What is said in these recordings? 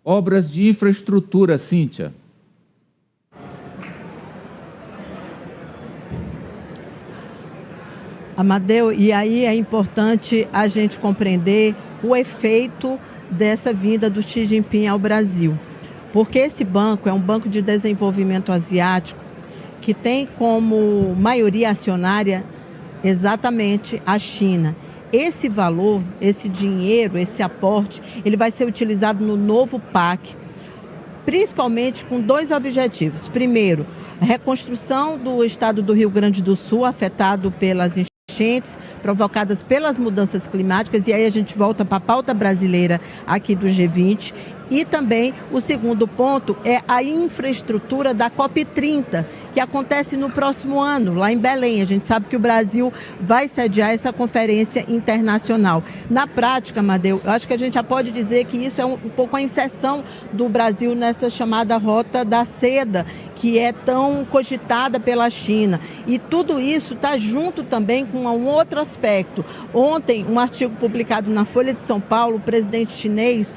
obras de infraestrutura, Cíntia. Amadeu, e aí é importante a gente compreender o efeito dessa vinda do Xi Jinping ao Brasil. Porque esse banco é um banco de desenvolvimento asiático que tem como maioria acionária exatamente a China. Esse valor, esse dinheiro, esse aporte, ele vai ser utilizado no novo PAC, principalmente com dois objetivos. Primeiro, a reconstrução do estado do Rio Grande do Sul, afetado pelas enchentes provocadas pelas mudanças climáticas, e aí a gente volta para a pauta brasileira aqui do G20. E também o segundo ponto é a infraestrutura da COP30, que acontece no próximo ano, lá em Belém. A gente sabe que o Brasil vai sediar essa conferência internacional. Na prática, Amadeu, eu acho que a gente já pode dizer que isso é um pouco a inserção do Brasil nessa chamada Rota da Seda, que é tão cogitada pela China. E tudo isso está junto também com um outro aspecto. Ontem, um artigo publicado na Folha de São Paulo, o presidente chinês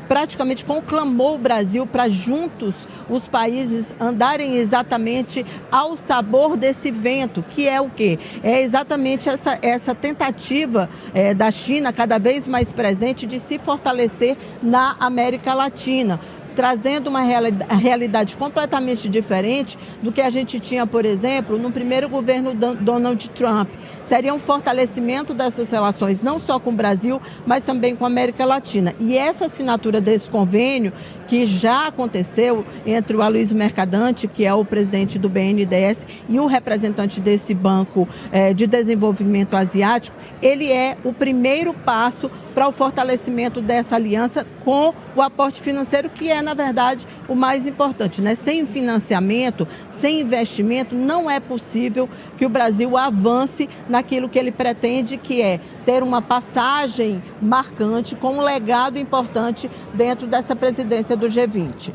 praticamente conclamou o Brasil para juntos os países andarem exatamente ao sabor desse vento, que é o quê? É exatamente essa tentativa da China, cada vez mais presente, de se fortalecer na América Latina, trazendo uma realidade completamente diferente do que a gente tinha, por exemplo, no primeiro governo Donald Trump. Seria um fortalecimento dessas relações, não só com o Brasil, mas também com a América Latina. E essa assinatura desse convênio, que já aconteceu entre o Aloysio Mercadante, que é o presidente do BNDES, e o representante desse Banco de Desenvolvimento Asiático, ele é o primeiro passo para o fortalecimento dessa aliança com o aporte financeiro, que é, na verdade, o mais importante, né? Sem financiamento, sem investimento, não é possível que o Brasil avance naquilo que ele pretende, que é ter uma passagem marcante com um legado importante dentro dessa presidência do G20.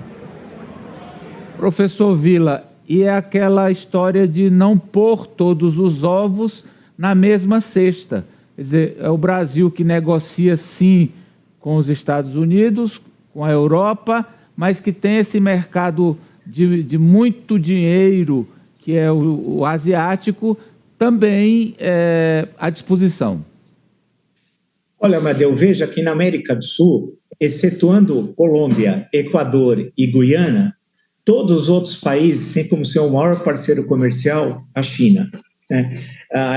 Professor Vila, e é aquela história de não pôr todos os ovos na mesma cesta. Quer dizer, é o Brasil que negocia, sim, com os Estados Unidos, com a Europa, mas que tem esse mercado de muito dinheiro, que é o asiático, também à disposição. Olha, Amadeu, veja que na América do Sul, excetuando Colômbia, Equador e Guiana, todos os outros países têm como seu maior parceiro comercial a China, né?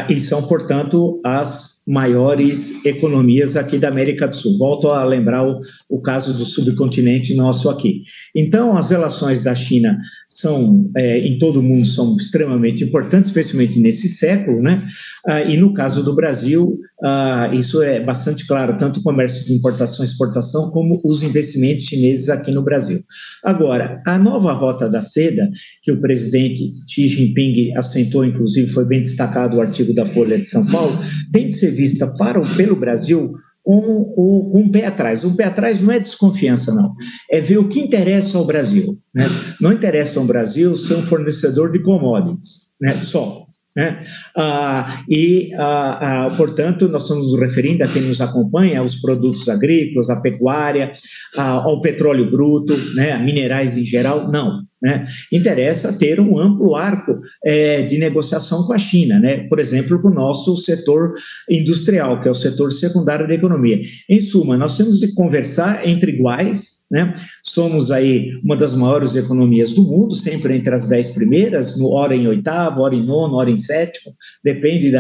E são, portanto, as maiores economias aqui da América do Sul. Volto a lembrar o caso do subcontinente nosso aqui. Então, as relações da China são, em todo o mundo, são extremamente importantes, especialmente nesse século, né? E no caso do Brasil, isso é bastante claro, tanto o comércio de importação e exportação, como os investimentos chineses aqui no Brasil. Agora, a nova Rota da Seda, que o presidente Xi Jinping assentou, inclusive foi bem destacado o artigo da Folha de São Paulo, tem de ser vista pelo Brasil com um pé atrás. Um pé atrás não é desconfiança, não. É ver o que interessa ao Brasil, né? Não interessa ao Brasil ser um fornecedor de commodities, né? Só. Né? Portanto, nós estamos nos referindo a quem nos acompanha, aos produtos agrícolas, à pecuária, ao petróleo bruto, né? A minerais em geral, não. Né? Interessa ter um amplo arco de negociação com a China, né? Por exemplo, com o nosso setor industrial, que é o setor secundário da economia. Em suma, nós temos de conversar entre iguais, né? Somos aí uma das maiores economias do mundo, sempre entre as 10 primeiras, hora em oitavo, hora em nono, hora em sétimo, depende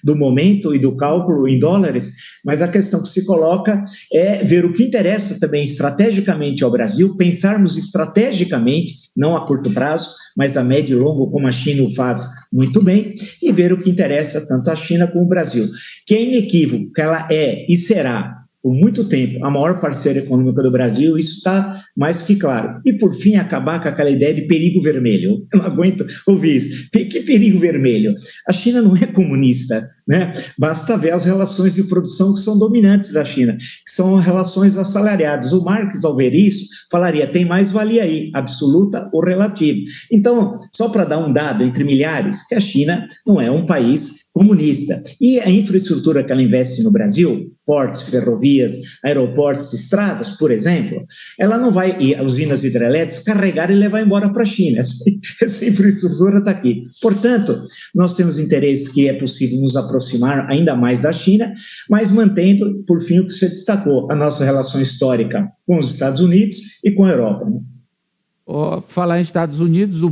do momento e do cálculo em dólares, mas a questão que se coloca é ver o que interessa também estrategicamente ao Brasil, pensarmos estrategicamente, não a curto prazo, mas a médio e longo, como a China o faz muito bem, e ver o que interessa tanto a China como o Brasil, que é inequívoco que ela é e será, por muito tempo, a maior parceira econômica do Brasil, isso está mais que claro. E, por fim, acabar com aquela ideia de perigo vermelho. Eu não aguento ouvir isso. Que perigo vermelho? A China não é comunista, né? Basta ver as relações de produção que são dominantes da China, que são relações assalariadas. O Marx, ao ver isso, falaria, tem mais-valia aí, absoluta ou relativa. Então, só para dar um dado entre milhares, que a China não é um país comunista. E a infraestrutura que ela investe no Brasil, portos, ferrovias, aeroportos, estradas, por exemplo, ela não vai, e usinas hidrelétricas, carregar e levar embora para a China. Essa infraestrutura está aqui. Portanto, nós temos interesse que é possível nos aproximar ainda mais da China, mas mantendo, por fim, o que você destacou, a nossa relação histórica com os Estados Unidos e com a Europa. Falar em Estados Unidos, o